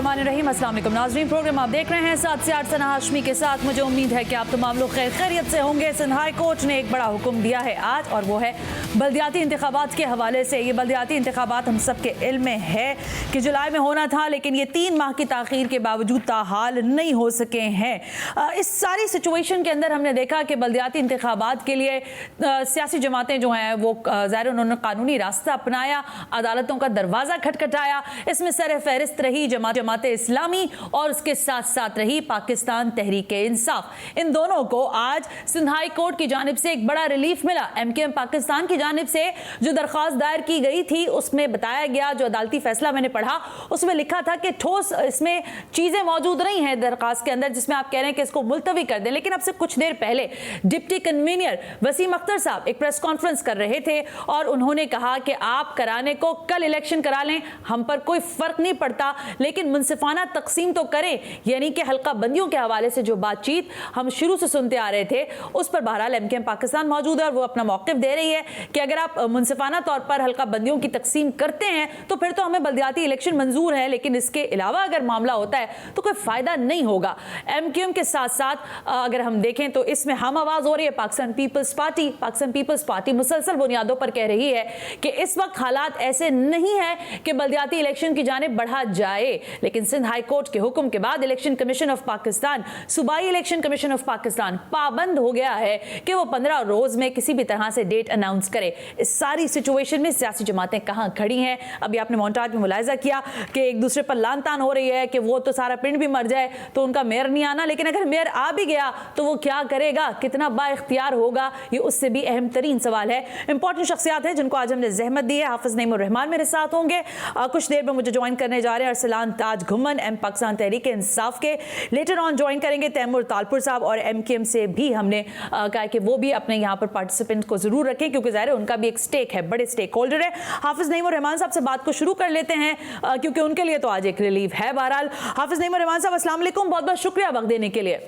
बिस्मिल्लाहिर्रहमानिर्रहीम। अस्सलाम वालेकुम नाज़रीन, प्रोग्राम आप देख रहे हैं 7 से 8 सना हाशमी के साथ। मुझे उम्मीद है कि आप तमाम लोग खैरियत से होंगे। सिंध हाई कोर्ट ने एक बड़ा हुक्म दिया है आज, और वो है बल्दियाती इंतखाबात के हवाले से। ये बल्दियाती इंतखाबात हम सब के इल्म में है कि जुलाई में होना था, लेकिन ये 3 माह की ताख़ीर के बावजूद ताहाल नहीं हो सके हैं। इस सारी सिचुएशन के अंदर हमने देखा कि बल्दियाती इंतखाबात के लिए सियासी जमातें जो हैं वो ज़ाहिर उन्होंने कानूनी रास्ता अपनाया, अदालतों का दरवाज़ा खटखटाया। इसमें सर फहरिस्त रही जमात इस्लामी और उसके साथ साथ रही पाकिस्तान तहरीक इंसाफ। इन दोनों को आज सिंध हाई कोर्ट की जानिब से एक बड़ा रिलीफ मिला। MKM पाकिस्तान की जानिब से जो दरख्वास्त दायर की गई थी उसमें बताया गया, जो अदालती फैसला मैंने पढ़ा उसमें लिखा था कि ठोस इसमें चीज़ें मौजूद नहीं हैं दरख्वास्त के अंदर जिसमें आप कह रहे हैं कि इसको मुलतवी कर दें। लेकिन अब से कुछ देर पहले डिप्टी कन्वीनर वसीम अख्तर साहब एक प्रेस कॉन्फ्रेंस कर रहे थे और उन्होंने कहा कि आप कराने को कल इलेक्शन करा लें, हम पर कोई फर्क नहीं पड़ता, लेकिन मुनसिफाना तकसीम तो करें। यानी कि हल्का बंदियों के हवाले से जो बातचीत हम शुरू से सुनते आ रहे थे उस पर बहरहाल MKM पाकिस्तान मौजूद है और वो अपना मौक़िफ़ दे रही है कि अगर आप मुनसिफाना तौर पर हल्का बंदियों की तकसीम करते हैं तो फिर तो हमें बल्दियाती इलेक्शन मंजूर है, लेकिन इसके अलावा अगर मामला होता है तो कोई फ़ायदा नहीं होगा। MKM के साथ साथ अगर हम देखें तो इसमें हम आवाज़ हो रही है पाकिस्तान पीपल्स पार्टी मुसलसल बुनियादों पर कह रही है कि इस वक्त हालात ऐसे नहीं है कि बल्दियाती इलेक्शन की जानिब बढ़ा जाए। लेकिन सिंध हाई कोर्ट के हुक्म के बाद इलेक्शन कमीशन ऑफ पाकिस्तान, सूबाई इलेक्शन कमीशन ऑफ पाकिस्तान पाबंद हो गया है कि वो 15 रोज में किसी भी तरह से डेट अनाउंस करे। इस सारी सिचुएशन में सियासी जमातें कहां खड़ी हैं? अभी आपने मोन्टाज में मुलाहिजा किया कि एक दूसरे पर लान तान हो रही है कि वो तो सारा पिंड भी मर जाए तो उनका मेयर नहीं आना, लेकिन अगर मेयर आ भी गया तो वो क्या करेगा, कितना बाइख्तियार होगा, ये उससे भी अहम तरीन सवाल है। इंपॉर्टेंट शख्सियात हैं जिनको आज हमने जहमत दी है। हाफिज नईमुर रहमान मेरे साथ होंगे, कुछ देर में मुझे ज्वाइन करने जा रहे हैं अरसलान ताज घुमन पाकिस्तान तहरीक इंसाफ के। लेटर ऑन ज्वाइन करेंगे तैमूर तालपुर साहब, और MKM से भी हमने कहा कि वो भी अपने यहाँ पर पार्टिसिपेंट को जरूर रखें क्योंकि ज़ाहिर है उनका भी एक स्टेक है, बड़े स्टेक होल्डर है। हाफिज नईमुर रहमान साहब से बात को शुरू कर लेते हैं क्योंकि उनके लिए तो आज एक रिलीफ है। बहरहाल हाफिज नईमुर रहमान साहब अस्सलाम वालेकुम, बहुत बहुत शुक्रिया वक्त देने के लिए।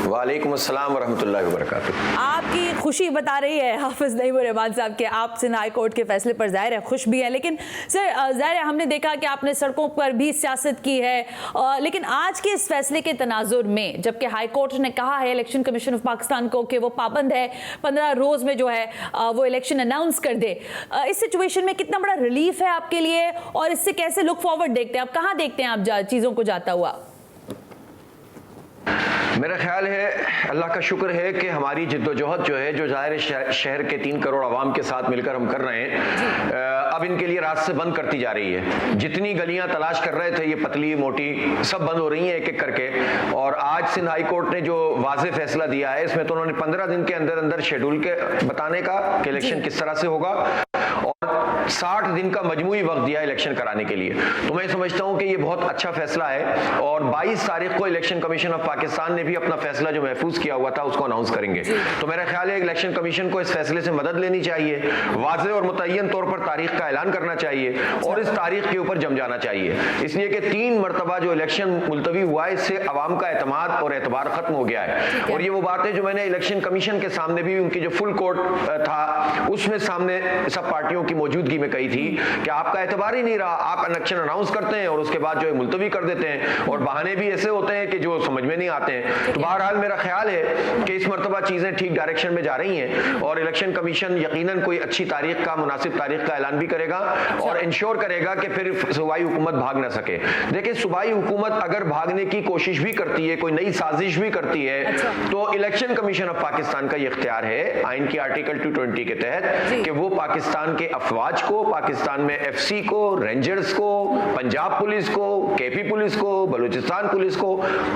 वालेकुम अस्सलाम वरहमतुल्लाहि वबरकातुहू। आपकी खुशी बता रही है हाफिज नईमुर रहमान साहब के आप सिंध हाई कोर्ट के फैसले पर ज़ाहिर है खुश भी है, लेकिन सर ज़ाहिर है हमने देखा कि आपने सड़कों पर भी सियासत की है, लेकिन आज के इस फैसले के तनाजुर में जबकि हाई कोर्ट ने कहा है इलेक्शन कमीशन ऑफ पाकिस्तान को कि वो पाबंद है 15 रोज में जो है वो इलेक्शन अनाउंस कर दे, इस सिचुएशन में कितना बड़ा रिलीफ है आपके लिए और इससे कैसे लुक फॉरवर्ड देखते हैं आप, कहाँ देखते हैं आप चीज़ों को जाता हुआ? मेरा ख्याल है अल्लाह का शुक्र है कि हमारी जिद्दोजहद जो है जो ज़ाहिर शहर के 3 करोड़ आवाम के साथ मिलकर हम कर रहे हैं, अब इनके लिए रास्ते बंद करती जा रही है। जितनी गलियां तलाश कर रहे थे ये पतली मोटी सब बंद हो रही हैं एक एक करके। और आज सिंध हाई कोर्ट ने जो वाज़ेह फैसला दिया है इसमें तो उन्होंने 15 दिन के अंदर अंदर शेड्यूल के बताने का कि इलेक्शन किस तरह से होगा और 60 दिन का मजमूई वक्त दिया इलेक्शन कराने के लिए। तो मैं समझता हूँ कि ये बहुत अच्छा फैसला है और 22 तारीख को इलेक्शन कमीशन ऑफ पाकिस्तान ने भी अपना फैसला जो महफूज किया हुआ था उसको अनाउंस करेंगे। तो मेरा ख्याल है इलेक्शन कमीशन को इस फैसले से मदद लेनी चाहिए, वाज़ेह और मुतय्यन तौर पर तारीख का ऐलान करना चाहिए और इस तारीख के ऊपर जम जाना चाहिए, इसलिए कि 3 मरतबा जो इलेक्शन मुलतवी हुआ है इससे अवाम का एतमाद और एतबार खत्म हो गया है। और ये वो बात है जो मैंने इलेक्शन कमीशन के सामने भी उनकी जो फुल कोर्ट था उसमें सामने सब पार्टियों की मौजूदगी में कही थी कि आपका एतबार ही नहीं रहा, आप इलेक्शन अनाउंस करते हैं और उसके बाद जो है मुलतवी कर देते हैं और बहाने भी ऐसे होते हैं कि जो समझ में नहीं आते हैं। तो बहरहाल मेरा ख्याल है कि इस मरतबा चीजें ठीक डायरेक्शन में जा रही हैं और इलेक्शन कमीशन यकीनन कोई अच्छी तारीख का, मुनासिब तारीख का ऐलान भी करेगा और इंश्योर करेगा कि फिर सूबाई हुकूमत भाग ना सके। देखिए सूबाई हुकूमत अगर भागने की कोशिश भी करती है, कोई नई साजिश भी करती है तो इलेक्शन कमीशन ऑफ पाकिस्तान का ये इख्तियार है आइन की आर्टिकल 220 के तहत कि वो पाकिस्तान के अफवाज को, पाकिस्तान में FC को, रेंजर्स को, पंजाब पुलिस को, KP पुलिस को, बलूचिस्तान पुलिस को,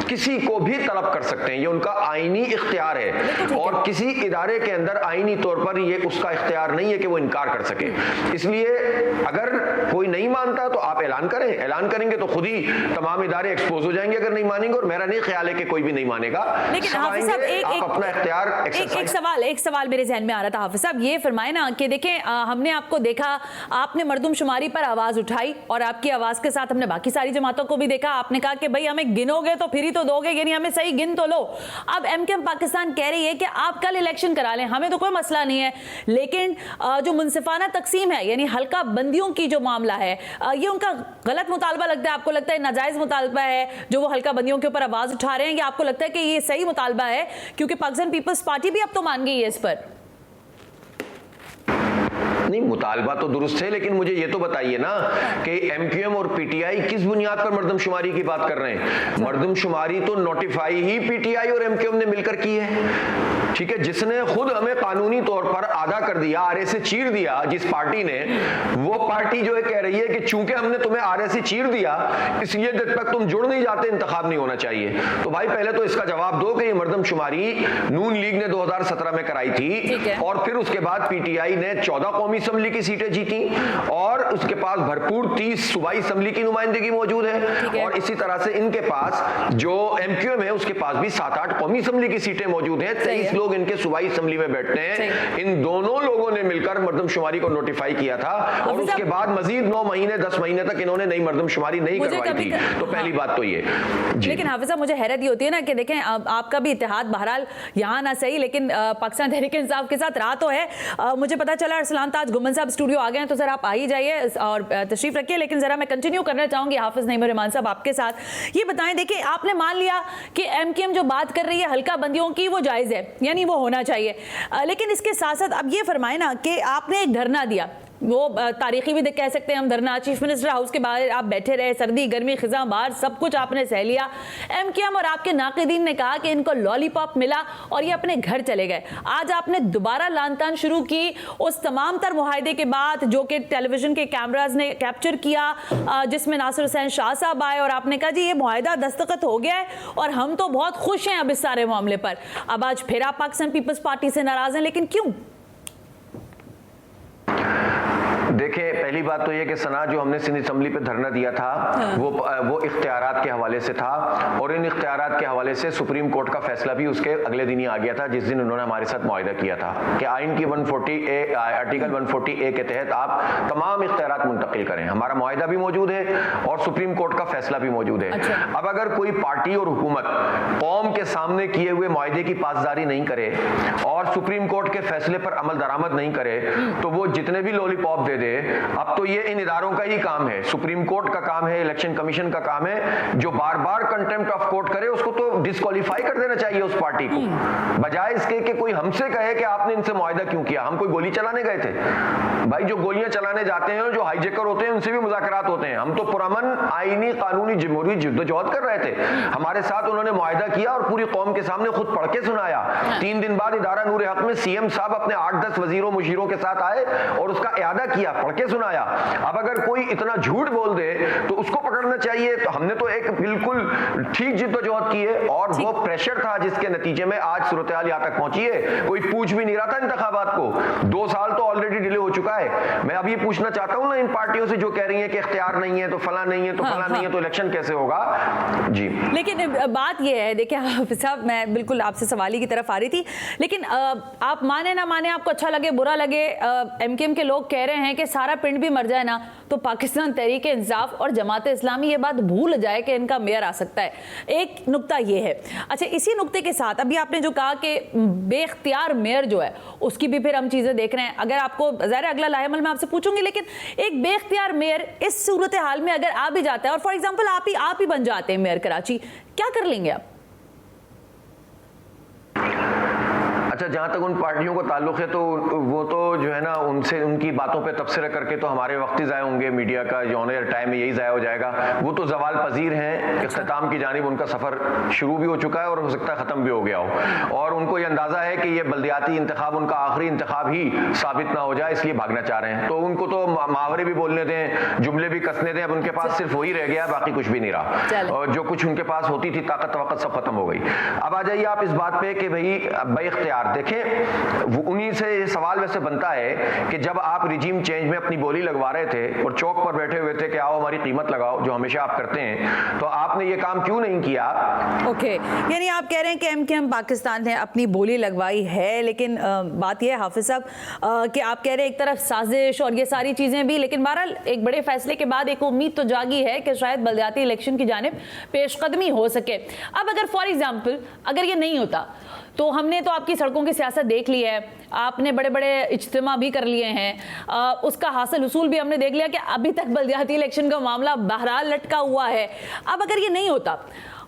किसी को भी तलब कर सकते हैं। ये उनका आईनी इख्तियार है और किसी इदारे के अंदर आईनी तौर पर ये उसका इख्तियार नहीं है कि वो इनकार कर सके। इसलिए अगर कोई नहीं मानता तो आप ऐलान करें, ऐलान करेंगे तो खुद ही तमाम इदारे एक्सपोज हो जाएंगे अगर नहीं मानेंगे, और मेरा नहीं ख्याल है कि कोई भी नहीं मानेगा। लेकिन हाफिज साहब एक सवाल मेरे जहन में आ रहा था। हाफिज साहब ये फरमाए ना कि देखें हमने आपको देखा आपने मर्दमशुमारी पर आवाज उठाई और आपकी आवाज के साथ हमने बाकी सारी जमातों को भी देखा। आपने कहा कि भाई हमें गिनोगे तो फिर ही तो दोगे, यानी हमें सही गिन तो लो। अब एमकेएम पाकिस्तान कह रही है कि आप कल इलेक्शन करा लें, हमें तो कोई मसला नहीं है, लेकिन जो मुनसिफाना तकसीम है यानी हल्का बंदियों की जो मामला है, ये उनका गलत मुतालबा लगता है? आपको लगता है नाजायज मुतालबा है जो वो हल्का बंदियों के ऊपर आवाज उठा रहे हैं, या आपको लगता है कि ये सही मुतालबा है क्योंकि पाकिस्तान पीपल्स पार्टी भी अब तो मान गई है इस पर? नहीं, मुतालबा तो दुरुस्त है, लेकिन मुझे ये तो बताइए ना कि एमक्यूएम और पीटीआई किस बुनियाद पर मर्दमशुमारी की बात कर रहे हैं? मर्दमशुमारी तो नोटिफाई ही पीटीआई और एमक्यूएम ने मिलकर की है, ठीक है, जिसने खुद हमें कानूनी तौर पर आधा कर दिया, आरए से चीर दिया। जिस पार्टी ने, वो पार्टी जो है कह रही है कि चूंकि हमने तुम्हें आरए से चीर दिया इसलिए जब तक तुम जुड़ नहीं जाते इंतखाब नहीं होना चाहिए। तो भाई पहले तो इसका जवाब दो कि ये मर्दमशुमारी नून लीग ने 2017 में कराई थी और फिर उसके बाद पीटीआई ने 14 कौमी असेंबली की सीटें जीती और उसके पास भरपूर 30 सूबाई असेंबली की नुमाइंदगी मौजूद है और इसी तरह से इनके पास जो एमक्यूएम है उसके पास भी 7-8 कौमी असेंबली की सीटें मौजूद हैं। 23 लोग इनके सूबाई असेंबली में बैठते हैं। इन दोनों लोगों ने मिलकर मर्दमशुमारी को नोटिफाई किया था और उसके बाद मजीद 9 महीने 10 महीने तक इन्होंने नई मर्दमशुमारी नहीं करवाई थी। तो पहली बात तो ये। लेकिन हाफिज साहब, मुझे हैरत ये होती है ना कि देखें आपका भी इत्तेहाद बहरहाल यहाँ ना सही, लेकिन पाकिस्तान तहरीक इंसाफ के साथ रहा तो है। मुझे पता चला अरसलान ताज गुमन साहब स्टूडियो आ गए हैं, तो सर आप आ ही जाइए और तशरीफ रखिए। लेकिन जरा मैं कंटिन्यू करना चाहूंगी हाफिज नईम रहमान साहब आपके साथ। ये बताएं, देखिए आपने मान लिया कि एमकेएम जो बात कर रही है हल्का बंदियों की वो जायज है, यानी वो होना चाहिए, लेकिन इसके साथ साथ अब ये फरमाए ना कि आपने एक धरना दिया, वो तारीखी भी कह सकते हैं हम धरना, चीफ मिनिस्टर हाउस के बाहर आप बैठे रहे, सर्दी गर्मी खिजा बाहर सब कुछ आपने सह लिया। एमकेएम और आपके नाक़िदीन ने कहा कि इनको लॉलीपॉप मिला और ये अपने घर चले गए। आज आपने दोबारा लानतान शुरू की उस तमाम तर मुआहदे के बाद जो कि टेलीविजन के कैमराज ने कैप्चर किया, जिसमें नासिर हुसैन शाह साहब आए और आपने कहा जी ये मुआहदा दस्तखत हो गया है और हम तो बहुत खुश हैं अब इस सारे मामले पर। अब आज फिर आप पाकिस्तान पीपल्स पार्टी से नाराज हैं, लेकिन क्यों? देखिए, पहली बात तो ये कि सना जो हमने सिंध असेंबली पे धरना दिया था वो इख्तियारात के हवाले से था और इन इख्तियारात के हवाले से सुप्रीम कोर्ट का फैसला भी उसके अगले दिन ही आ गया था, जिस दिन उन्होंने हमारे साथ मुआहिदा किया था कि आइन की 140A आर्टिकल 140A के तहत आप तमाम इख्तियारात मुंतकिल करें। हमारा मुआहिदा भी मौजूद है और सुप्रीम कोर्ट का फैसला भी मौजूद है। अच्छा। अब अगर कोई पार्टी और हुकूमत कौम के सामने किए हुए मुआहिदे की पासदारी नहीं करे और सुप्रीम कोर्ट के फैसले पर अमल दरामद नहीं करे तो वो जितने भी लॉलीपॉप दे दे, अब तो ये इन इदारों का ही काम है, सुप्रीम कोर्ट का काम है, इलेक्शन कमीशन का काम है। जो बार बार कंटेम्प्ट ऑफ कोर्ट करे उसको तो डिस्क्वालीफाई कर देना चाहिए उस पार्टी को, बजाय इसके कि कोई हमसे कहे कि आपने इनसे मुआहिदा क्यों किया। हम कोई गोली चलाने गए थे? भाई जो गोलियां चलाने जाते हैं, जो हाईजेकर होते हैं, उनसे भी मुज़ाकरात होते हैं। हम तो पुरअमन आईनी कानूनी जमहूरी जिद्दोजहद कर रहे थे। हमारे साथ उन्होंने मुआहिदा किया और पूरी कौम के सामने खुद पढ़ के सुनाया। 3 दिन बाद इदारा नूर हक में सीएम साहब अपने 8-10 वजीरों मुशीरों के साथ आए और उसका इयादा किया, पढ़ के सुनाया। अब अगर कोई इतना झूठ बोल दे तो उसको पकड़ना चाहिए। तो हमने तो एक बिल्कुल ठीक जिद्दोजहद की है और वो प्रेशर था जिसके नतीजे में आज सूरत हाल यहाँ तक पहुंची है। कोई पूछ भी नहीं रहा था इंतखाबात को, 2 साल तो ऑलरेडी डिले हो चुका है। मैं अब ये पूछना चाहता हूं ना इन पार्टियों से जो कह रही है कि इख्तियार नहीं है तो फला नहीं है तो फला नहीं है तो इलेक्शन कैसे होगा जी। लेकिन बात ये है, देखिए हाफिज साहब, मैं बिल्कुल आपसे सवाली की तरफ आ रही थी, लेकिन आप माने ना माने, आपको अच्छा लगे बुरा लगे, एमकेएम के लोग कह रहे हैं कि सारा पिंड भी मर जाए ना तो पाकिस्तान तहरीक इंसाफ और जमात इस्लामी ये बात भूल जाए कि इनका मेयर आ सकता है। एक नुक्ता ये है। अच्छा, इसी नुक्ते के साथ अभी आपने जो कहा कि बेख्तियार मेयर जो है उसकी भी फिर हम चीजें देख रहे हैं। अगर आपको ज़ाहिर अगला लाहेमल मैं आपसे पूछूंगी, लेकिन एक बेख्तियार मेयर इस सूरत हाल में अगर आ भी जाता है और फॉर एग्जाम्पल आप ही बन जाते हैं मेयर कराची, क्या कर लेंगे आप? अच्छा, जहां तक उन पार्टियों को ताल्लुक है तो वो तो जो है ना उनसे उनकी बातों पे तबसरा करके तो हमारे वक्त ही ज़ाया होंगे, मीडिया का जो ऑन एयर टाइम है यही ज़ाया हो जाएगा। वो तो जवाल पजीर हैं, इख्तिताम की जानिब उनका सफ़र शुरू भी हो चुका है और हो सकता है ख़त्म भी हो गया हो और उनको ये अंदाज़ा है कि ये बल्दियाती इंतखाब उनका आखिरी इंतखाब ही साबित ना हो जाए, इसलिए भागना चाह रहे हैं। तो उनको तो मुहावरे भी बोलने दें, जुमले भी कसने दें। अब उनके पास सिर्फ वही रह गया, बाकी कुछ भी नहीं रहा और जो कुछ उनके पास होती थी ताकत वक़्त सब खत्म हो गई। अब आ जाइए आप इस बात पे कि भाई इख्तियार देखें उन्हीं से ये सवाल वैसे बनता है कि जब आप रिजीम चेंज में अपनी बोली लगवा रहे थे और चौक पर बैठे हुए थे कि आओ हमारी कीमत लगाओ, जो हमेशा आप करते हैं, तो आपने ये काम क्यों नहीं किया? ओके, यानी आप कह रहे हैं कि एमकेएम पाकिस्तान ने अपनी बोली लगवाई है, लेकिन बात यह है हाफिज साहब कि आप कह रहे हैं एक तरफ साजिश और ये सारी चीजें भी, लेकिन बहरहाल एक बड़े फैसले के बाद एक उम्मीद तो जागी है कि शायद बलदियाती इलेक्शन की जानिब पेशकदमी हो सके। अब अगर फॉर एग्जाम्पल अगर ये नहीं होता, तो हमने तो आपकी सड़कों की सियासत देख ली है, आपने बड़े बड़े इज्तिमा भी कर लिए हैं, उसका हासिल हुसूल भी हमने देख लिया कि अभी तक बलदियाती इलेक्शन का मामला बहरहाल लटका हुआ है। अब अगर ये नहीं होता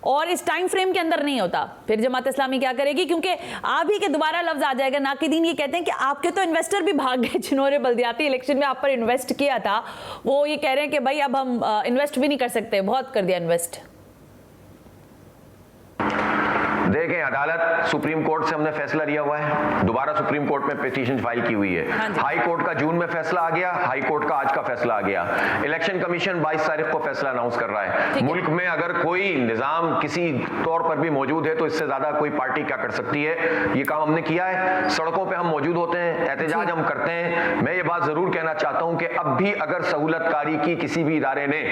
और इस टाइम फ्रेम के अंदर नहीं होता, फिर जमात इस्लामी क्या करेगी? क्योंकि आप ही के दोबारा लफ्ज आ जाएगा, नाकिदीन ये कहते हैं कि आपके तो इन्वेस्टर भी भाग गए जिन्होंने बलदियाती इलेक्शन में आप पर इन्वेस्ट किया था, वो ये कह रहे हैं कि भाई अब हम इन्वेस्ट भी नहीं कर सकते, बहुत कर दिया इन्वेस्ट। देखें, अदालत सुप्रीम कोर्ट से हमने फैसला लिया हुआ है, दोबारा सुप्रीम कोर्ट में पिटीशन फाइल की हुई है। हाई कोर्ट का जून में फैसला आ गया, हाई कोर्ट का आज का फैसला आ गया। इलेक्शन कमीशन 22 तारीख को फैसला अनाउंस कर रहा है। मुल्क में अगर कोई निजाम किसी तौर पर भी मौजूद है तो इससे ज्यादा कोई पार्टी क्या कर सकती है? ये काम हमने किया है, सड़कों पर हम मौजूद होते हैं, एहतजाज हम करते हैं। मैं ये बात जरूर कहना चाहता हूं कि अब भी अगर सहूलतकारी की किसी भी इदारे ने,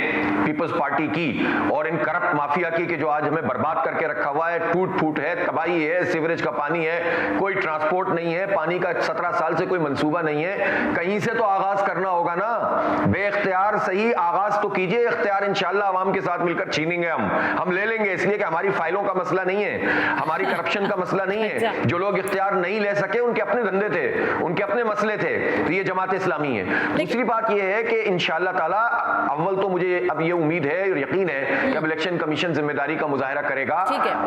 पीपल्स पार्टी की और इन करप्ट माफिया की, कि जो आज हमें बर्बाद करके रखा हुआ है, टूट फूट है, तबाही है, सीवरेज का पानी है, कोई ट्रांसपोर्ट नहीं है, पानी का 17 साल से कोई मंसूबा नहीं है, कहीं से तो आगाज करना होगा ना। बेइख्तियार सही आगाज तो कीजिए, इख्तियार इंशाल्लाह आवाम के साथ मिलकर छीनेंगे, हम ले लेंगे, इसलिए कि हमारी फाइलों का मसला नहीं है, हमारी करप्शन का मसला नहीं है। जो लोग इख्तियार नहीं ले सके उनके अपने धंधे थे, उनके अपने मसले थे, तो ये जमात इस्लामी है। दूसरी बात यह है कि इंशाल्लाह ताला अव्वल तो मुझे अब ये उम्मीद है और यकीन है कि अब इलेक्शन कमीशन जिम्मेदारी का मुजाहरा करेगा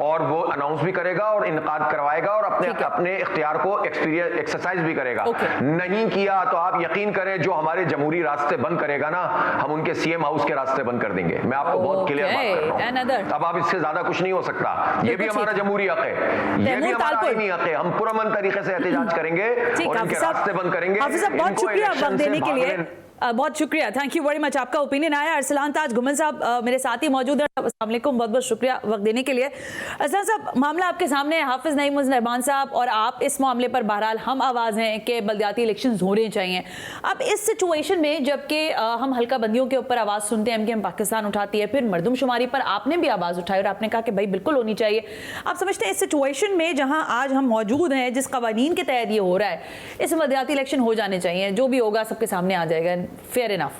और वो अनाउंस भी करेगा और इनकाद करवाएगा और अपने इख्तियार को एक्सरसाइज भी करेगा। नहीं किया तो आप यकीन करें जो हमारे जमहूरी रास्ते बंद करेगा ना, हम उनके सीएम हाउस के रास्ते बंद कर देंगे। मैं आपको बहुत क्लियर बात कर रहा हूं, अब आप इससे ज्यादा कुछ नहीं हो सकता। ये भी हमारा जमहूरी हक है, ये भी हमारा आईनी हक है। हम पुरअमन तरीके से एहतजाज करेंगे और इनके रास्ते बंद करेंगे। बहुत शुक्रिया वक्त देने के लिए, बहुत शुक्रिया, थैंक यू वेरी मच। आपका ओपिनियन आया। अरसलान ताज घुमन साहब मेरे साथ ही मौजूद है, अस्सलाम वालेकुम, बहुत बहुत शुक्रिया वक्त देने के लिए। अरसलान साहब, मामला आपके सामने है, हाफिज नईम उज़ रहमान साहब और आप इस मामले पर बहरहाल हम आवाज़ हैं कि बलदियाती इलेक्शंस होने चाहिए। अब इस सिचुएशन में जबकि हम हल्का बंदियों के ऊपर आवाज़ सुनते हैं, एमकेएम पाकिस्तान उठाती है, फिर मरदमशुमारी पर आपने भी आवाज़ उठाई और आपने कहा कि भाई बिल्कुल होनी चाहिए। आप समझते हैं इस सिचुएशन में जहाँ आज हम मौजूद हैं, जिस कवानीन के तहत ये हो रहा है, इस बलदियाती इलेक्शन हो जाने चाहिए, जो भी होगा सबके सामने आ जाएगा, फेयर इनफ?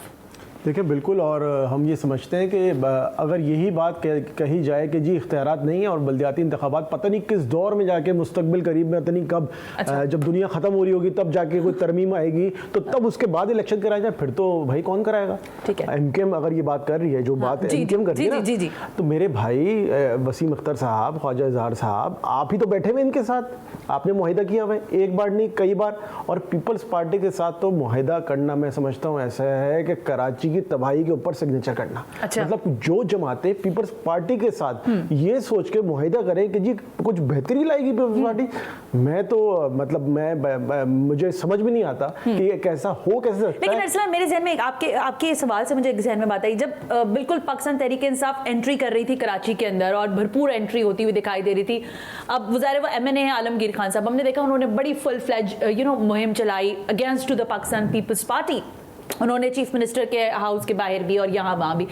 देखिए बिल्कुल, और हम ये समझते हैं कि अगर यही बात कही जाए कि जी इख्तियारात नहीं है और बल्दियाती इंतखाबात पता नहीं किस दौर में जाके मुस्तकबिल करीब में, पता नहीं कब, जब दुनिया ख़त्म हो रही होगी तब जाके कोई तरमीम आएगी, तो तब उसके बाद इलेक्शन कराया जाए, फिर तो भाई कौन कराएगा? ठीक है, एमकेएम अगर ये बात कर रही है, जो बात एमकेएम कर रही है ना, तो मेरे भाई वसीम अख्तर साहब, ख्वाजा इजहार साहब, आप ही तो बैठे हुए इनके साथ, आपने मुआहिदा किया हुआ है, एक बार नहीं कई बार। और पीपल्स पार्टी के साथ तो मुआहिदा करना मैं समझता हूँ ऐसा है कि कराची की तबाही के ऊपर सिग्नेचर करना। मतलब जो जमातें पीपल्स पार्टी के साथ ये सोच के मुआहिदा करें कि जी कुछ बेहतरी लाएगी पीपल्स पार्टी, मैं तो मतलब मुझे समझ में नहीं आता कि ये कैसा हो, कैसे सकता है। लेकिन अरसलान, मेरे जहन में आपके सवाल से मुझे एक जहन में बात आई, जब बिल्कुल पाकिस्तान तहरीक इंसाफ एंट्री कर रही थी कराची के अंदर और भरपूर एंट्री होती हुई दिखाई दे रही थी। अब वज़ारे वो MNA है आलमगीर खान साहब, हमने देखा उन्होंने बड़ी फुल फ्लेज मुहिम चलाई against to the Pakistan peoples party. उन्होंने चीफ मिनिस्टर के हाउस के बाहर भी और यहाँ वहाँ भी।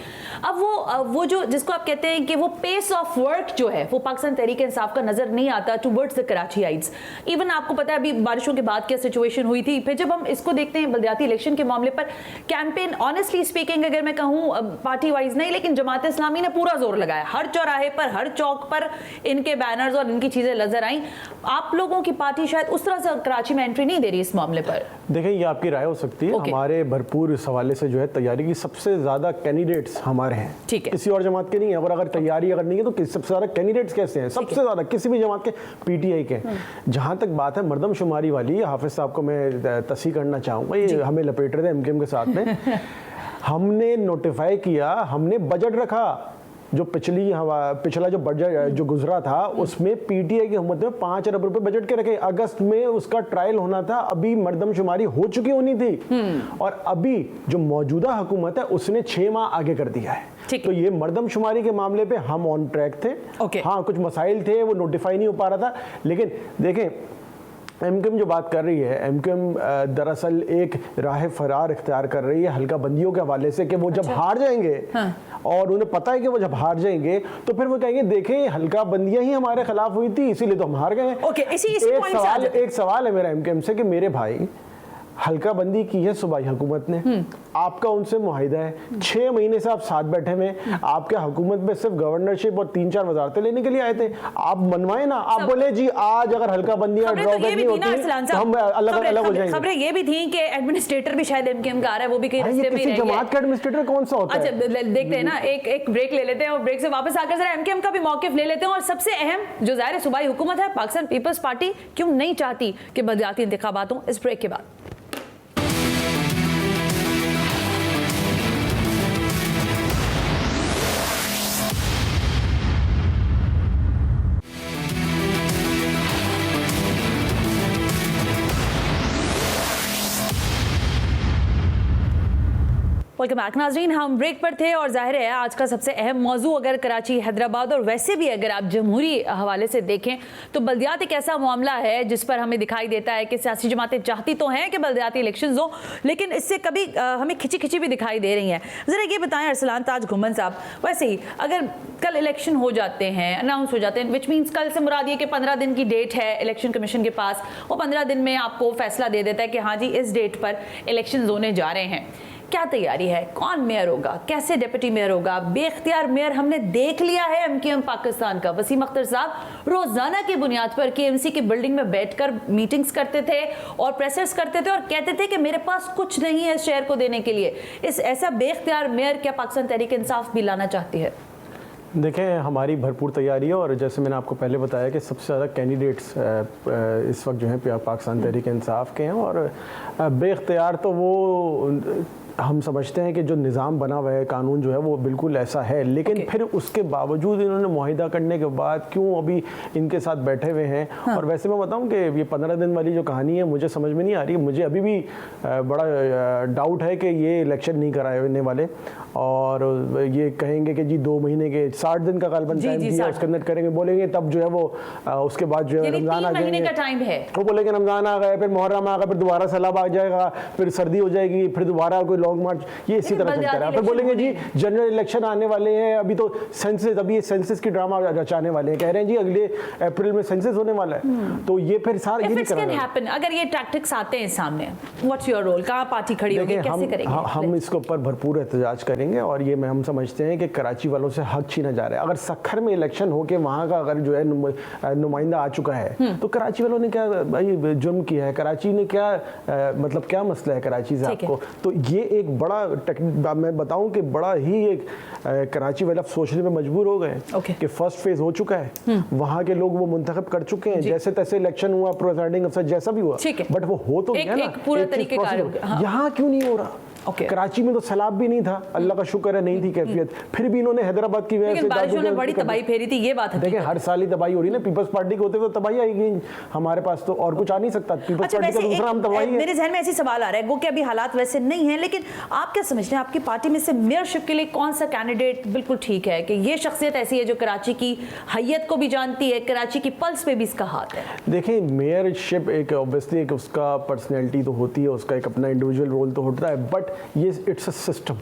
अब वो जो जिसको आप कहते हैं कि वो पेस ऑफ वर्क जो है वो पाकिस्तान तहरीक इंसाफ का नजर नहीं आता टुवर्ड्स द कराचीइट्स। इवन आपको पता है अभी बारिशों के बाद क्या सिचुएशन हुई थी। फिर जब हम इसको देखते हैं बलदियाती इलेक्शन के मामले पर कैंपेन, ऑनेस्टली स्पीकिंग अगर मैं कहूँ पार्टी वाइज नहीं, लेकिन जमात इस्लामी ने पूरा जोर लगाया, हर चौराहे पर, हर चौक पर इनके बैनर्स और इनकी चीजें नजर आई। आप लोगों की पार्टी शायद उस तरह से कराची में एंट्री नहीं दे रही इस मामले पर। देखिए ये आपकी राय हो सकती है, हमारे भरपूर इस हवाले से जो है तैयारी की सबसे ज्यादा कैंडिडेट्स हमारे हैं, ठीक है, किसी और जमात के नहीं है। और अगर तैयारी अगर नहीं है तो सबसे ज्यादा कैंडिडेट्स कैसे हैं? सबसे ज्यादा किसी भी जमात के, PTI के। जहां तक बात है मर्दमशुमारी वाली, हाफिज साहब को मैं तस्हीह करना चाहूंगा, ये हमें लपेट रहे थे MKM के साथ में। हमने नोटिफाई किया, हमने बजट रखा, जो पिछला जो बजट जो गुजरा था उसमें PTI की हुकूमत में 5 अरब रुपए बजट के रखे। अगस्त में उसका ट्रायल होना था, अभी मर्दमशुमारी हो चुकी होनी थी और अभी जो मौजूदा हुकूमत है उसने 6 माह आगे कर दिया है। तो ये मर्दमशुमारी के मामले पे हम ऑन ट्रैक थे। हाँ, कुछ मसाइल थे, वो नोटिफाई नहीं हो पा रहा था। लेकिन देखें एमक्यूएम जो बात कर रही है, एमक्यूएम दरअसल एक राह फरार इख्तियार कर रही है हल्का बंदियों के हवाले से कि वो जब हार जाएंगे और उन्हें पता है कि वो जब हार जाएंगे तो फिर वो कहेंगे देखें हल्का बंदियां ही हमारे खिलाफ हुई थी इसीलिए तो हम हार गए। एक सवाल है मेरा एमक्यूएम से कि मेरे भाई हल्का बंदी की है सूबाई हुकूमत ने, आपका उनसे मुआहिदा है, 6 महीने से आप साथ बैठे हुए, आपके हुकूमत में सिर्फ गवर्नरशिप और 3-4 वजारतें लेने के लिए आए थे, आप मनवाए ना, आप बोले जी आज अगर हल्का बंदियां ड्रॉबैक नहीं होती तो हम अलग हो जाएंगे। खबरें ये भी थी कि एडमिनिस्ट्रेटर भी शायद एमक्यूएम का आ रहा है, वो भी कहीं रास्ते में ही रह गया। जमात का एडमिनिस्ट्रेटर कौन सा होता है? अच्छा देखते हैं ना, एक ब्रेक ले लेते हैं और ब्रेक से वापस आकर जरा एमक्यूएम का भी मौकिफ ले लेते हैं। और सबसे अहम जो ज़ाहिर सूबाई हुकूमत है, पाकिस्तान पीपल्स पार्टी क्यों नहीं चाहती कि बलदियाती इंतखाबात हों, इस ब्रेक के बाद। वेलकम बैक नाज़रीन, हम ब्रेक पर थे और जाहिर है आज का सबसे अहम मौजू अगर कराची, हैदराबाद और वैसे भी अगर आप जमहूरी हवाले से देखें तो बल्दियात एक ऐसा मामला है जिस पर हमें दिखाई देता है कि सियासी जमातें चाहती तो हैं कि बल्दियाती इलेक्शंस हो, लेकिन इससे कभी हमें खिंची भी दिखाई दे रही हैं। ज़रा ये बताएं अरसलान ताज घुमन साहब, वैसे ही अगर कल इलेक्शन हो जाते हैं, अनाउंस हो जाते हैं, विच मीन्स कल से मुराद ये कि 15 दिन की डेट है इलेक्शन कमीशन के पास, वो 15 दिन में आपको फैसला दे देता है कि हाँ जी इस डेट पर इलेक्शन होने जा रहे हैं। क्या तैयारी है, कौन मेयर होगा, कैसे डिप्टी मेयर होगा, बेख्तियार मेयर हमने देख लिया है एमक्यूएम पाकिस्तान का। वसीम अख्तर साहब रोजाना की बुनियाद पर केएमसी की बिल्डिंग में बैठकर मीटिंग्स करते थे और प्रेसेस करते थे और कहते थे कि मेरे पास कुछ नहीं है इस शहर को देने के लिए। इस ऐसा बेख्तियार मेयर क्या पाकिस्तान तहरीक इंसाफ भी लाना चाहती है? देखें हमारी भरपूर तैयारी है और जैसे मैंने आपको पहले बताया कि सबसे ज़्यादा कैंडिडेट्स इस वक्त जो है पाकिस्तान तहरीक इंसाफ के हैं और बेख्तियार तो वो हम समझते हैं कि जो निज़ाम बना हुआ है, कानून जो है वो बिल्कुल ऐसा है, लेकिन फिर उसके बावजूद इन्होंने मुआहिदा करने के बाद क्यों अभी इनके साथ बैठे हुए हैं। और वैसे मैं बताऊं कि ये 15 दिन वाली जो कहानी है मुझे समझ में नहीं आ रही। मुझे अभी भी बड़ा डाउट है कि ये इलेक्शन नहीं कराने वाले और ये कहेंगे कि जी 2 महीने के 60 दिन का गालबन टाइम दिया, उसके अंदर करेंगे, बोलेंगे तब जो है वो उसके बाद जो है रमज़ान आ जाएंगे, वो बोलेंगे रमज़ान आ गए, फिर मुहर्रम आ गया, फिर दोबारा सैलाब आ जाएगा, फिर सर्दी हो जाएगी, फिर दोबारा कोई लॉन्ग मार्च, ये इसी तरह चलता रहा। फिर बोलेंगे जी जनरल इलेक्शन आने वाले हैं, अभी तो सेंसस, अभी ये सेंसस की ड्रामा रचाने वाले हैं, कह रहे हैं जी अगले अप्रैल में सेंसस होने वाला है। तो ये फिर सारा ये नहीं, अगर ये टैक्टिक्स आते हैं सामने, व्हाट्स योर रोल, कहां पार्टी खड़ी होगी, कैसे करेंगे? हम इसके ऊपर भरपूर एहतजाज करेंगे और ये हम समझते हैं कि कराची वालों से हक छीना जा रहा है। अगर सखर में इलेक्शन हो के वहाँ का अगर जो है नुमाइंदा आ चुका है तो कराची वालों ने क्या भाई जुर्म किया है, कराची ने क्या मतलब क्या मसला है कराची से आपको? तो ये एक बड़ा मैं बताऊं कि बड़ा ही एक कराची वाले सोचने में मजबूर हो गए कि फर्स्ट फेज हो चुका है, वहाँ के लोग वो मुंतखब कर चुके हैं, जैसे तैसे इलेक्शन हुआ, प्रिजाइडिंग अफसर जैसा भी हुआ, बट वो हो तो गया ना, पूरा तरीके यहाँ क्यों नहीं हो रहा? कराची में तो सैलाब भी नहीं था, अल्लाह का शुक्र है नहीं थी कैफियत, फिर भी इन्होंने हैदराबाद की वजह से बारिशों ने बड़ी तबाही फेरी थी, ये बात है। देखिए हर साल ही तबाही हो रही है ना, पीपल्स पार्टी के होते हुए तबाही आएगी, हमारे पास तो और कुछ आ नहीं सकता। पीपल्स पार्टी का दूसरा नाम तबाही है। मेरे जहन में ऐसी सवाल आ रहा है, वो कि अभी हालात वैसे नहीं है, लेकिन आप क्या समझते हैं आपकी पार्टी में से मेयरशिप के लिए कौन सा कैंडिडेट बिल्कुल ठीक है कि ये शख्सियत ऐसी है जो कराची की हैयत को भी जानती है, कराची की पल्स पे भी इसका हाथ है? देखिए मेयरशिप एक ऑब्वियसली एक उसका पर्सनैलिटी तो होती है, उसका एक अपना इंडिविजुअल रोल तो होता है, बट ये इट्स सिस्टम।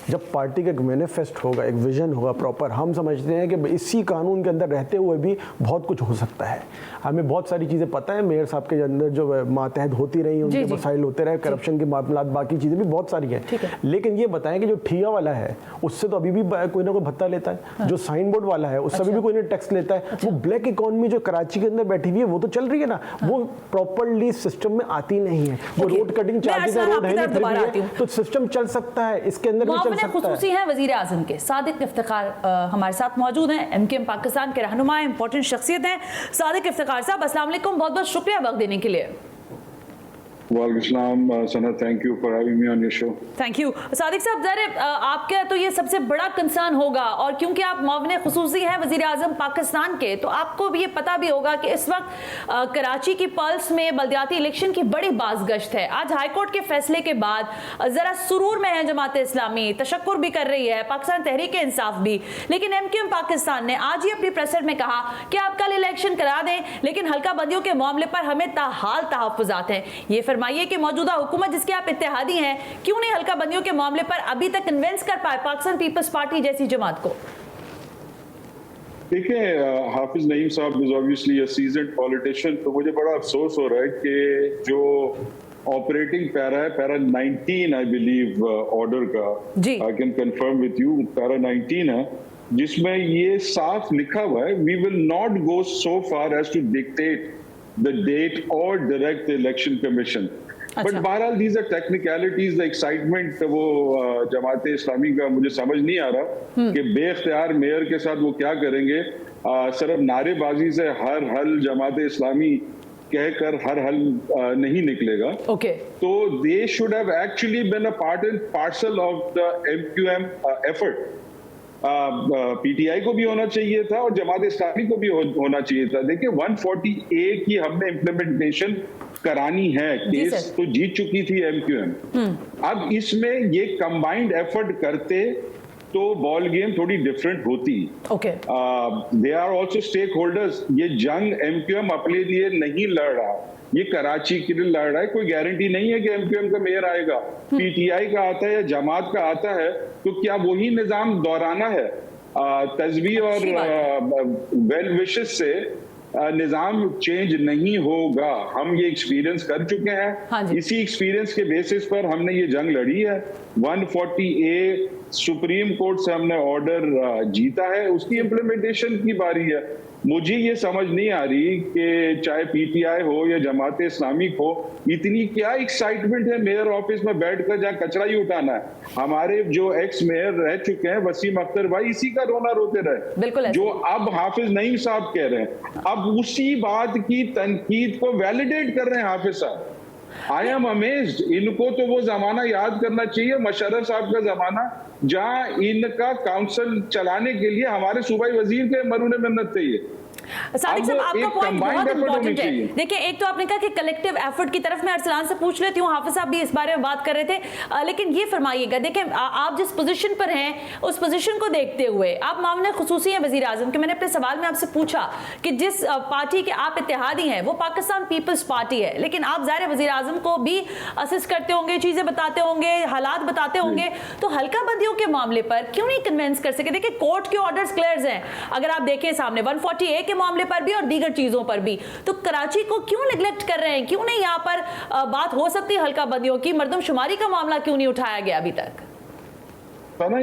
जब पार्टी का एक मैनिफेस्ट होगा, एक विजन होगा प्रॉपर, हम समझते हैं कि इसी कानून के अंदर रहते हुए भी बहुत कुछ हो सकता है। हमें बहुत सारी चीज़ें पता है, मेयर साहब के अंदर जो मातहत होती रही, उनके मसाइल होते रहे, करप्शन के मामला, बाकी चीज़ें भी बहुत सारी हैं, लेकिन ये बताएं कि जो ठिया वाला है उससे तो अभी भी कोई ना कोई भत्ता लेता है, जो साइन बोर्ड वाला है उससे भी कोई ना टैक्स लेता है, वो ब्लैक इकॉनमी जो कराची के अंदर बैठी हुई है वो तो चल रही है ना, वो प्रॉपरली सिस्टम में आती नहीं है। वो रोड कटिंग चार्जेस रोड है तो सिस्टम चल सकता है, इसके अंदर भी चल सकता है। खुसूसी हैं वज़ीर आज़म के सादिक इफ्तिखार हमारे साथ मौजूद हैं, एमक्यूएम पाकिस्तान के रहनुमा, इंपॉर्टेंट शख्सियत हैं। सादिक इफ्तिखार साहब अस्सलाम वालेकुम, बहुत बहुत शुक्रिया वक्त देने के लिए। वालेकुम सना, thank you for having me on your show. Thank you. Sadiq साहब, ज़ाहिर आपका तो ये सबसे बड़ा कंसर्न होगा, और क्योंकि आप मुआविन खुसूसी हैं वज़ीर आज़म पाकिस्तान के, तो आपको भी ये पता भी होगा कि इस वक्त कराची की पल्स में बल्दियाती इलेक्शन की बड़ी बाज़गश्त है। आज हाईकोर्ट के फैसले के बाद ज़रा सुरूर में है जमात इस्लामी, तशक्कुर भी कर रही है, पाकिस्तान तहरीक इंसाफ भी, लेकिन MQM पाकिस्तान ने आज ही अपनी प्रेसर में कहा कि आप कल इलेक्शन करा दें, लेकिन हल्का बंदियों के मामले पर हमें ताहाल तहफ़्फ़ुज़ात हैं। ये फरमाइए कि मौजूदा हुकूमत जिसके आप इत्तेहादी हैं, क्यों नहीं हल्का बंदियों के मामले पर अभी तक कन्विंस कर पाए पाकिस्तान पीपल्स पार्टी जैसी जमात को? देखिए, Hafiz Naeem sahab is obviously a seasoned politician, तो मुझे बड़ा अफसोस हो रहा है कि जो ऑपरेटिंग पैरा है, पैरा 19 आई बिलीव ऑर्डर का, I can confirm with you, para 19 है, जिसमें ये साफ लिखा हुआ है, we will not go so far as to dictate the date or direct the election commission. But बहरहाल these are technicalities, the excitement वो जमात इस्लामी का मुझे समझ नहीं आ रहा कि बेख्तियार मेयर के साथ वो क्या करेंगे। सिर्फ नारेबाजी से हर हल जमात इस्लामी कहकर हर हल नहीं निकलेगा। तो they should have actually been a part and parcel of the MQM effort. PTI को भी होना चाहिए था और जमात इस्लामी को भी होना चाहिए था। देखिए 140A की हमने इम्प्लीमेंटेशन करानी है, केस तो जीत चुकी थी MQM। अब इसमें ये कंबाइंड एफर्ट करते तो बॉल गेम थोड़ी डिफरेंट होती। They are also stakeholders. ये जंग MQM अपने लिए नहीं लड़ रहा, ये कराची के लिए लड़ रहा है। कोई गारंटी नहीं है कि MQM का मेयर आएगा, PTI का आता है या जमात का आता है, तो क्या वही निजाम दोहराना है? तजवी और वेल विशेस से निजाम चेंज नहीं होगा। हम ये एक्सपीरियंस कर चुके हैं। इसी एक्सपीरियंस के बेसिस पर हमने ये जंग लड़ी है। 140A सुप्रीम कोर्ट से हमने ऑर्डर जीता है, उसकी इम्प्लीमेंटेशन की बारी है। मुझे ये समझ नहीं आ रही कि चाहे PTI हो या जमात इस्लामी हो, इतनी क्या एक्साइटमेंट है मेयर ऑफिस में बैठकर जहाँ कचरा ही उठाना है। हमारे जो एक्स मेयर रह चुके हैं वसीम अख्तर भाई, इसी का रोना रोते रहे, जो अब हाफिज नईम साहब कह रहे हैं, अब उसी बात की तनकीद को वैलिडेट कर रहे हैं हाफिज साहब। I am amazed. इनको तो वो जमाना याद करना चाहिए, मुशर्रफ साहब का जमाना, जहां इनका काउंसिल चलाने के लिए हमारे सूबाई वजीर के मरूने मिन्नत चाहिए। सादिक साहब, आपका पॉइंट बहुत इंपॉर्टेंट है। देखिए, एक तो आपने कहा कि कलेक्टिव एफर्ट की तरफ मैं अरसलान से पूछ लेती हूँ, हाफिज साहब भी इस बारे में बात कर रहे थे, लेकिन ये फरमाइएगा, देखें आप जिस पोजीशन पर हैं उस पोजीशन को देखते हुए, आप मामले खुसूसी हैं वजीर आजम के, मैंने अपने सवाल में आपसे पूछा कि जिस पार्टी के आप इत्तेहादी हैं वो पाकिस्तान पीपल्स पार्टी है, लेकिन आप ज़ाहिर वजीर आजम को भी असिस्ट करते होंगे, चीज़ें बताते होंगे, हालात बताते होंगे, तो हल्का बंदियों के मामले पर क्यों नहीं कन्विंस कर सके? देखिए, कोर्ट के ऑर्डर्स क्लियर हैं, अगर आप देखें सामने 140A के मामले पर भी और दीगर चीजों पर भी, तो कराची को क्यों निगलेक्ट कर रहे हैं? क्यों नहीं यहाँ पर बात हो सकती है हल्का बंदियों की? मर्दमशुमारी का मामला क्यों नहीं उठाया गया अभी तक? ना,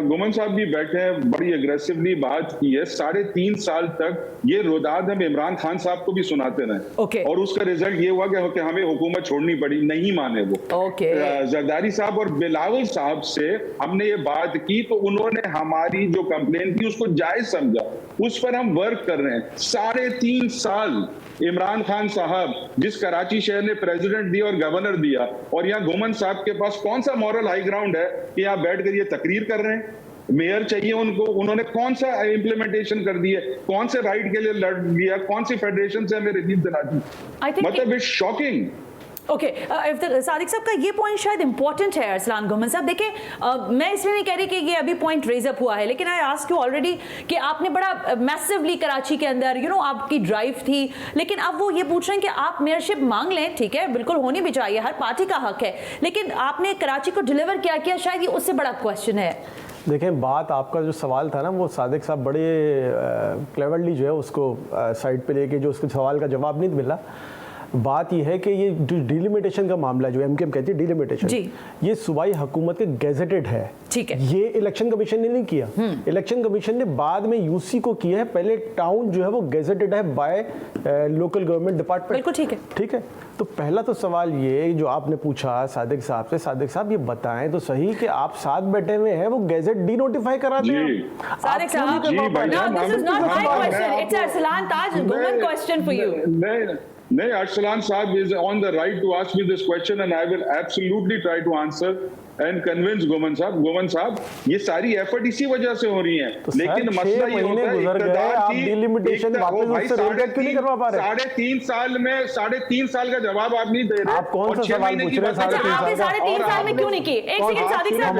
गुमन साहब भी बैठे हैं, बड़ी अग्रेसिवली बात की है। 3.5 साल तक ये रोदाद हम इमरान खान साहब को भी सुनाते रहे, और उसका रिजल्ट ये हुआ कि हमें हुकूमत छोड़नी पड़ी, नहीं माने वो। जरदारी साहब और बिलावल साहब से हमने ये बात की तो उन्होंने हमारी जो कंप्लेन थी उसको जायज समझा, उस पर हम वर्क कर रहे हैं। 3.5 साल इमरान खान साहब, जिस कराची शहर ने प्रेसिडेंट दिया और गवर्नर दिया, और यहाँ गुमन साहब के पास कौन सा मॉरल हाई ग्राउंड है कि यहाँ बैठकर ये तकरीर कर रहे हैं? मेयर चाहिए उनको, उन्होंने कौन सा इम्प्लीमेंटेशन कर दिया, कौन से राइट के लिए लड़ लिया, कौन सी फेडरेशन से हमें रिलीफ दिला दी? मतलब इट्स शॉकिंग। सादिक साहब का ये पॉइंट शायद इंपॉर्टेंट है अरसलान गुमन साहब। देखिए, मैं इसलिए नहीं कह रही कि ये अभी पॉइंट रेज अप हुआ है, लेकिन आई आस्क यू ऑलरेडी कि आपने बड़ा मैसिवली कराची के अंदर आपकी ड्राइव थी, लेकिन अब वो ये पूछ रहे हैं कि आप मेयरशिप मांग लें, ठीक है, बिल्कुल होनी भी चाहिए, हर पार्टी का हक है, लेकिन आपने कराची को डिलीवर क्या किया, शायद ये उससे बड़ा क्वेश्चन है। देखें, बात आपका जो सवाल था ना, वो सादिक साहब बड़े क्लेवरली जो है उसको साइड पे लेके जो उसके सवाल का जवाब नहीं मिला। बात यह है कि ये डिलिमिटेशन का मामला जो MQM कहती है डिलिमिटेशन, ये सूबाई हुकूमत के गैजेटेड है, ठीक है, ये इलेक्शन कमीशन ने नहीं किया। इलेक्शन कमीशन ने बाद में UC को किया है, पहले टाउन जो है वो गैजेटेड है बाय लोकल गवर्नमेंट डिपार्टमेंट। बिल्कुल ठीक है, ठीक है। तो पहला तो सवाल ये जो आपने पूछा सादिक साहब से, सादिक साहब ये बताएं तो सही कि आप साथ बैठे हुए हैं, वो गैजेट डी नोटिफाई करा दें। सादिक साहब, no, this is not my question, it's Arslan Taj, Guman question for you. नहीं, Arsalan Saab is on the right to ask me this question and I will absolutely try to answer and convince Goman साहब ये सारी effort इसी वजह से हो रही हैं। तो लेकिन मसला ये होता है साढ़े तीन साल का जवाब आप नहीं दे रहे। आप कौन सा सवाल पूछ रहे हैं? साढ़े तीन साल में क्यों नहीं की? एक सेकंड सादिक साहब,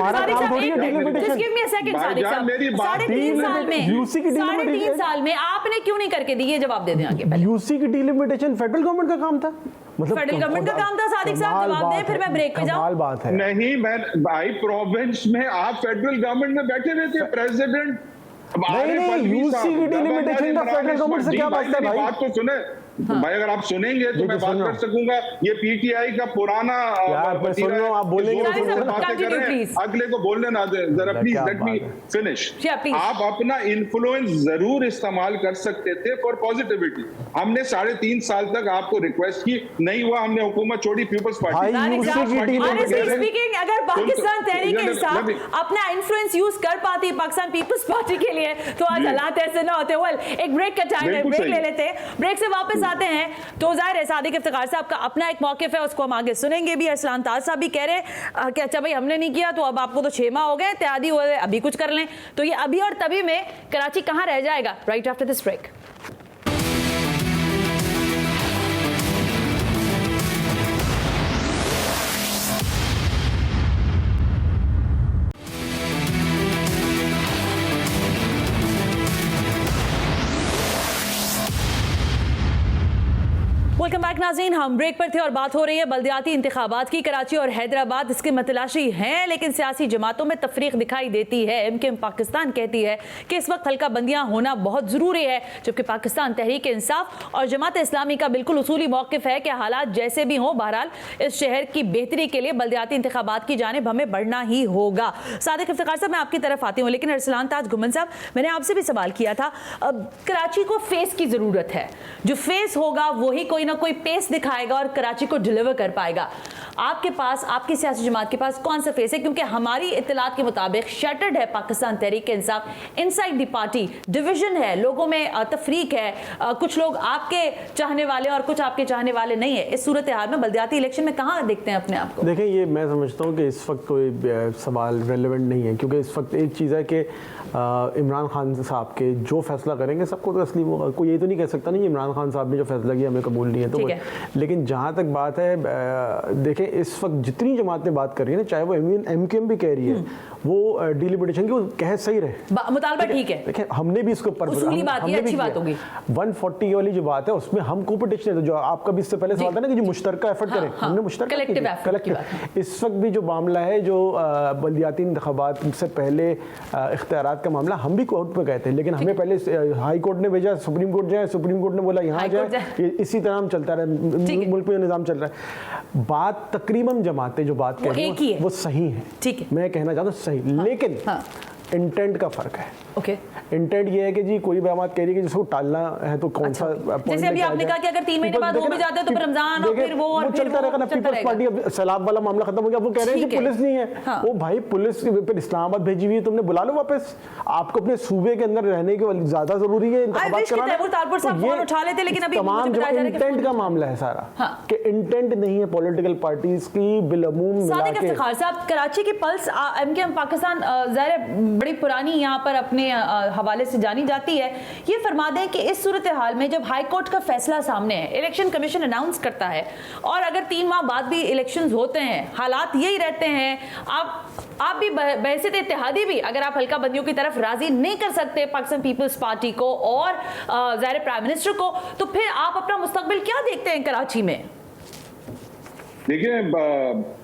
just give me a second Sadiq साहब, साढ़े तीन साल में आपने क्यों नहीं करके दी? ये जवाब दे दें आगे। यूसी की डिलिमिटेशन फेडरल गवर्नमेंट का काम था, मतलब फेडरल गवर्नमेंट का काम था। सादिक साहब जवाब दें, फिर मैं ब्रेक पे जाऊं। बात है नहीं, मैं भाई प्रोविंस में आप फेडरल गवर्नमेंट में बैठे रहते हैं, प्रेसिडेंट नहीं यूसी की डिलिमिटेशन का फेडरल गवर्नमेंट से क्या बात है भाई? बात तो सुने भाई, अगर आप सुनेंगे तो मैं बात कर सकूंगा। ये पीटीआई का पुराना आप बोलेंगे अगले को बोलने ना दे जरा, प्लीज लेट मी फिनिश। आप अपना इन्फ्लुएंस जरूर इस्तेमाल कर सकते थे फॉर पॉजिटिविटी। हमने 3.5 साल तक आपको रिक्वेस्ट की, नहीं हुआ, हमने हुकूमत छोड़ी, पीपल्स पार्टी। अगर पाकिस्तान तहरीक इंसाफ अपना इन्फ्लुएंस यूज कर पाती पाकिस्तान पीपल्स पार्टी के लिए, तो आज हालात ऐसे ना होते। वेल, एक ब्रेक का टाइम है, ब्रेक ले लेते हैं। ब्रेक से वापस आते हैं तो जाहिर है सादिक इफ्तिखार साहब का अपना एक मौकिफ है, उसको हम आगे सुनेंगे भी। अरसलान ताज साहब भी कह रहे हैं कि अच्छा भाई हमने नहीं किया तो अब आपको तो 6 माह हो गए, इत्तेहादी हुए, अभी कुछ कर लें। तो ये अभी और तभी में कराची कहां रह जाएगा? Right after this break. Welcome back नाज़रीन, हम ब्रेक पर थे और बात हो रही है बल्दियाती इंतखाबात की। कराची और हैदराबाद इसके मतलाशी हैं, लेकिन सियासी जमातों में तफरीक दिखाई देती है। एमकेएम पाकिस्तान कहती है कि इस वक्त हल्का बंदियां होना बहुत ज़रूरी है, जबकि पाकिस्तान तहरीक इंसाफ और जमात इस्लामी का बिल्कुल उसूली मौक़िफ़ है कि हालात जैसे भी हों, बहरहाल इस शहर की बेहतरी के लिए बल्दियाती इंतखाबात की जानिब हमें बढ़ना ही होगा। सादिक इफ्तिखार साहब, मैं आपकी तरफ आती हूँ, लेकिन अरसलान ताज गुमन साहब, मैंने आपसे भी सवाल किया था। कराची को फेस की ज़रूरत है, जो फेस होगा वही कोई ना कोई पेस दिखाएगा और कराची को डिलीवर कर पाएगा। आपके पास, आपकी सियासी जमात के पास कौन सा फेस है? क्योंकि हमारी इत्तलात के मुताबिक शटर्ड है Pakistan Tehreek Insaf, inside the party division है, लोगों में तफरीक है, कुछ लोग आपके चाहने वाले और कुछ आपके चाहने वाले नहीं है। इस सूरत हाल में बल्दियाती इलेक्शन में कहाँ देखते हैं अपने आप को? देखें, ये मैं समझता हूँ कि इस वक्त कोई सवाल रेलेवेंट नहीं है, क्योंकि इस वक्त एक चीज़ है कि इमरान खान साहब के जो फैसला करेंगे सबको तस्लीम होगा। कोई ये तो नहीं कह सकता नहीं इमरान खान साहब ने जो फैसला किया हमें कबूल नहीं है, तो लेकिन जहाँ तक बात है, देखें इस वक्त जितनी जमातें बात कर रही है ना, चाहे वो एमकेएम भी कह रही है, वो डिलिमिटेशन की वो कह सही रहे, मुतालबा ठीक है। देखिए हमने भी इसको ऊपर अच्छी बात होगी 140 वाली जो बात है उसमें हम कॉम्पिटिशन है, जो आपका भी इससे पहले सवाल था ना कि जो मुश्तरका एफर्ट करें, हमने मुश्तरका कलेक्टिव। इस वक्त भी जो मामला है, जो बल्दियाती इंतखाबात से पहले इख्तियारात का मामला, हम भी कोर्ट में गए थे, लेकिन हमें पहले हाई कोर्ट ने भेजा, सुप्रीम कोर्ट जाए, सुप्रीम कोर्ट ने बोला यहाँ जाए, इसी तरह हम चलता रहे, मुल्क में निज़ाम चल रहा है। बात तकरीबन जमातें जो बात कह रही हैं वो सही है, ठीक है, मैं कहना चाहता हूँ सही, लेकिन इंटेंट का फर्क है। इंटेंट ये है कि जी कोई बात कह रही है कि जिसको टालना है तो कौन सा, जैसे अभी आपने कहा कि अगर 3 महीने बाद हो भी जाते हैं तो फिर रमजान और फिर वो और चलता रहेगा ना। पीपल्स पार्टी अब सैलाब वाला मामला खत्म हो गया, वो कह रहे हैं कि पुलिस नहीं है, वो भाई पुलिस फिर इस्लामाबाद भेजी हुई है, तुमने बुला लो वापस। आपको अपने सूबे के अंदर रहने के ज्यादा जरूरी है इंतखाबात कराना। तमाम इंटेंट का मामला है सारा, कि इंटेंट नहीं है पॉलिटिकल पार्टीज की बिलअमूम मिला के। साहब, कराची की पल्स एमकेएम पाकिस्तान ज़ाहिर बड़ी पुरानी यहाँ पर अपने हवाले से जानी जाती है। ये फरमा दें कि इस सूरत हाल में जब हाई कोर्ट का फैसला सामने है, इलेक्शन कमीशन अनाउंस करता है, और अगर 3 माह बाद भी इलेक्शंस होते हैं, हालात यही रहते हैं, आप भी बहसियत इत्तेहादी भी अगर आप हल्का बंदियों की तरफ राजी नहीं कर सकते पाकिस्तान पीपल्स पार्टी को और ज़ाहिर प्राइम मिनिस्टर को, तो फिर आप अपना मुस्तकबिल क्या देखते हैं कराची में? देखिए,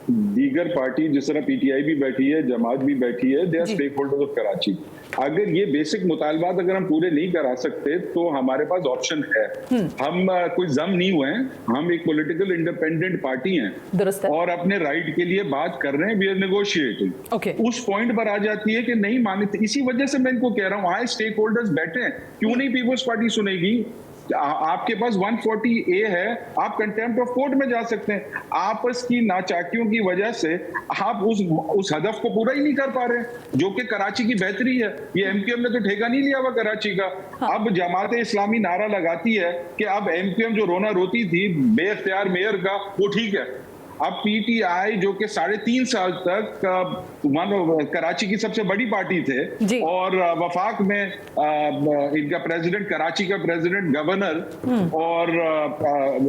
दीगर पार्टी जिस तरह पीटीआई भी बैठी है, जमात भी बैठी है, they are stakeholders of Karachi. अगर ये बेसिक मुतालबात अगर हम पूरे नहीं करा सकते तो हमारे पास ऑप्शन है। हम कोई जम नहीं हुए हैं, हम एक पॉलिटिकल इंडिपेंडेंट पार्टी हैं और अपने राइट के लिए बात कर रहे हैं, वी आर नेगोशिएटिंग। उस पॉइंट पर आ जाती है कि नहीं माने, इसी वजह से मैं इनको कह रहा हूँ, आए स्टेक होल्डर्स बैठे हैं, क्यों नहीं पीपल्स पार्टी सुनेगी? आपके पास 140A है, आप कंटेम्प्ट ऑफ कोर्ट में जा सकते हैं। आपस की नाचाकियों की वजह से आप उस हदफ को पूरा ही नहीं कर पा रहे, जो कि कराची की बेहतरी है। ये एमक्यूएम ने तो ठेका नहीं लिया हुआ कराची का। अब जमात इस्लामी नारा लगाती है कि अब एमक्यूएम जो रोना रोती थी बेख्तियार मेयर का, वो ठीक है। अब पीटीआई जो कि 3.5 साल तक कराची की सबसे बड़ी पार्टी थे और वफाक में इनका प्रेसिडेंट, कराची का प्रेसिडेंट, गवर्नर और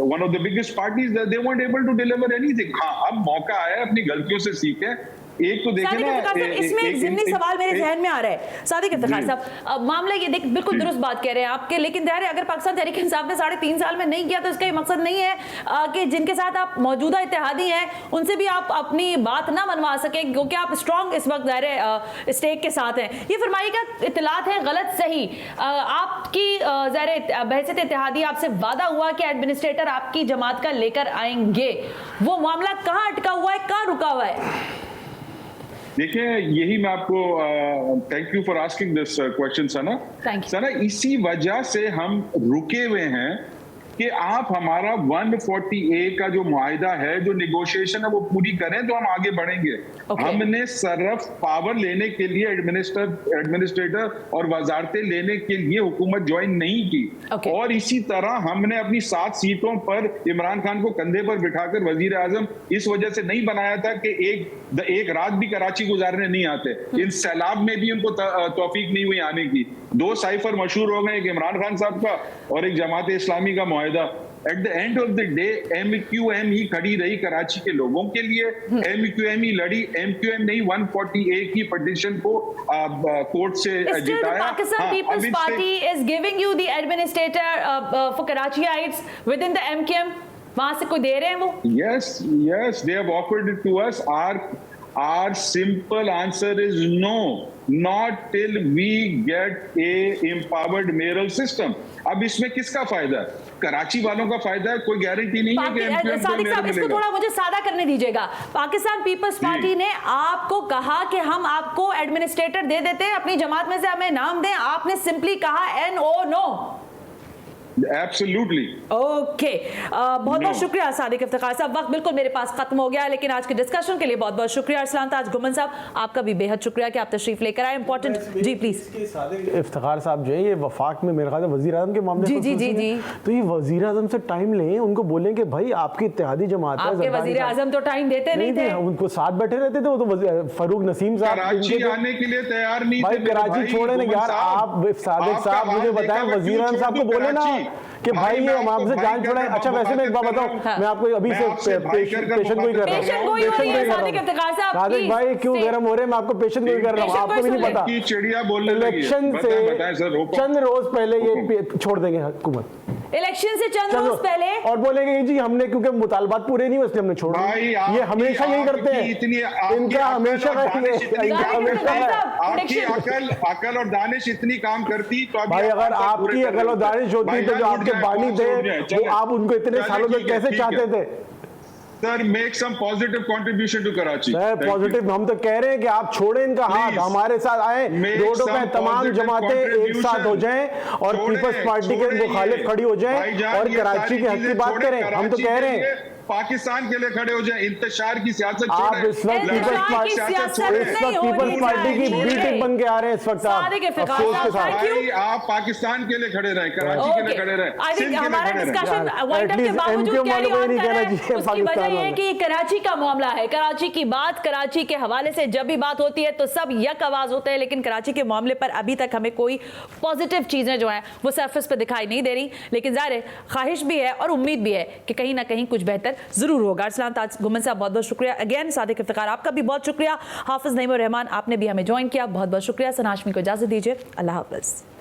one of the biggest parties, they weren't able to deliver anything। हाँ, अब मौका आया, अपनी गलतियों से सीखें। एक तो देखें ना, इसमें एक ज़िम्नी सवाल मेरे जहन में आ रहा है सादिक इफ्तिखार साहब, मामला ये देख, बिल्कुल दुरुस्त बात कह रहे हैं आपके, लेकिन ज़ाहिर है अगर पाकिस्तान तहरीक इंसाफ ने 3.5 साल में नहीं किया तो इसका ये मकसद नहीं है कि जिनके साथ आप मौजूदा इत्तेहादी हैं उनसे भी आप अपनी बात ना मनवा सकें, क्योंकि आप स्ट्रॉन्ग इस वक्त ज़ाहिर है स्टेक के साथ हैं। ये फरमाइएगा, इत्तलात है गलत सही, आपकी ज़ाहिर बहसियत इत्तेहादी आपसे वादा हुआ कि एडमिनिस्ट्रेटर आपकी जमात का लेकर आएंगे, वो मामला कहाँ अटका हुआ है, कहाँ रुका हुआ है? देखिए, यही मैं आपको, thank you for asking this question Sana, इसी वजह से हम रुके हुए हैं कि आप हमारा 140A का जो मुआहिदा है, जो निगोशिएशन है, वो पूरी करें तो हम आगे बढ़ेंगे। हमने सिर्फ पावर लेने के लिए एडमिनिस्ट्रेटर और वजारतें लेने के लिए हुकूमत ज्वाइन नहीं की। और इसी तरह हमने अपनी 7 सीटों पर इमरान खान को कंधे पर बिठाकर वजीर आजम इस वजह से नहीं बनाया था कि एक रात भी कराची गुजारने नहीं आते। इन सैलाब में भी उनको तौफीक नहीं हुई आने की। 2 साइफर मशहूर हो गए, एक इमरान खान साहब का और एक जमात इस्लामी का मुआहिदा। At the end of the day MQM ही खड़ी रही कराची के लोगों के लिए, एमक्यूएम ही लड़ी, एमक्यूएम नहीं 140A की पिटीशन को कोर्ट से जिताया। Pakistan People's Party is giving you the administrator for Karachiites within the MQM, वहां से कोई दे रहे हैं वो? Yes, they have offered it to us. Our simple answer is no, not till we get a empowered mayoral system. अब इसमें किसका फायदा है? कराची वालों का फायदा है, कोई गारंटी नहीं है कि सादिक साहब, इसको थोड़ा मुझे सादा करने दीजिएगा। पाकिस्तान पीपल्स पार्टी ने आपको कहा कि हम आपको एडमिनिस्ट्रेटर दे देते हैं, अपनी जमात में से हमें नाम दें, आपने सिंपली कहा no। Absolutely. ओके, बहुत शुक्रिया सादिक इफ्तिखार साहब। वक्त बिल्कुल मेरे पास खत्म हो गया, लेकिन आज के डिस्कशन के लिए बहुत बहुत शुक्रिया। अरसलान ताज गुमन साहब, आपका भी बेहद शुक्रिया कि आप तशरीफ लेकर आए। Important ji please. इफ्तिखार साहब जो है ये वफाक में मेरे ख्याल वजीर आजम के मामले जी, तो ये वजीर आजम से टाइम लें, उनको बोलें कि भाई आपकी इत्तेहादी जमात है, आपके वजीर आजम तो टाइम देते नहीं थे, उनको साथ बैठे रहते थे। वो तो फरूक नसीम साहब कराची आने के लिए तैयार नहीं थे। भाई कराची छोड़े ना यार, आप सादिक साहब मुझे बताएं, वजीर आजम साहब को बोले ना कि भाई ये हम आपसे जान छुड़ाएं। अच्छा, वैसे मैं एक बात बताऊं, मैं आपको अभी से पेशेंट को ही कर रहा हूं। सादिक भाई क्यों गर्म हो रहे हैं, मैं आपको पेशेंट को ही कर रहा हूं, आपको भी नहीं पता। इलेक्शन से चंद रोज पहले ये छोड़ देंगे हुकूमत, इलेक्शन से चंद रोज पहले, और बोलेंगे जी हमने क्योंकि मुतालबात पूरे नहीं हुए इसलिए हमने छोड़ दिया। ये हमेशा यही करते हैं, इनका हमेशा अकल और दानिश इतनी काम करती तो भाई अगर आपकी अकल और दानिश होती तो जो आपके बानी थे वो आप उनको इतने सालों तक कैसे चाहते थे? Sir, make some positive contribution to Karachi. Positive हम तो कह रहे हैं कि आप छोड़ें इनका हाथ, हमारे साथ आए, रोडों पे तमाम जमातें एक साथ हो जाएं और पीपल्स पार्टी के मुखालिफ खड़ी हो जाएं और कराची के हक की बात करें। हम तो कह रहे हैं पाकिस्तान के लिए खड़े हो जाए, इंतशार की सियासत आप इस वक्त पीपल्स पार्टी की बीटिंग बन के आ रहे हैं इस वक्त। आप पाकिस्तान के लिए खड़े रहे, कराची के लिए खड़े रहे। हमारा डिस्कशन वाइंड अप के बावजूद कैरी ऑन कर रहा है। उसकी वजह ये है कि कराची का मामला है, कराची की बात, कराची के हवाले से जब भी बात होती है तो सब यक आवाज होते हैं, लेकिन कराची के मामले पर अभी तक हमें कोई पॉजिटिव चीजें जो है वो सरफेस पर दिखाई नहीं दे रही। लेकिन जाहिर है ख्वाहिश भी है और उम्मीद भी है कि कहीं ना कहीं कुछ बेहतर जरूर होगा। अरसलान ताज गुमन साहब बहुत बहुत शुक्रिया। अगेन सादिक इफ्तिखार आपका भी बहुत शुक्रिया। हाफिज नईमुर रहमान आपने भी हमें ज्वाइन किया, बहुत बहुत शुक्रिया। सना हाशमी को इजाजत दीजिए, अल्लाह हाफिज।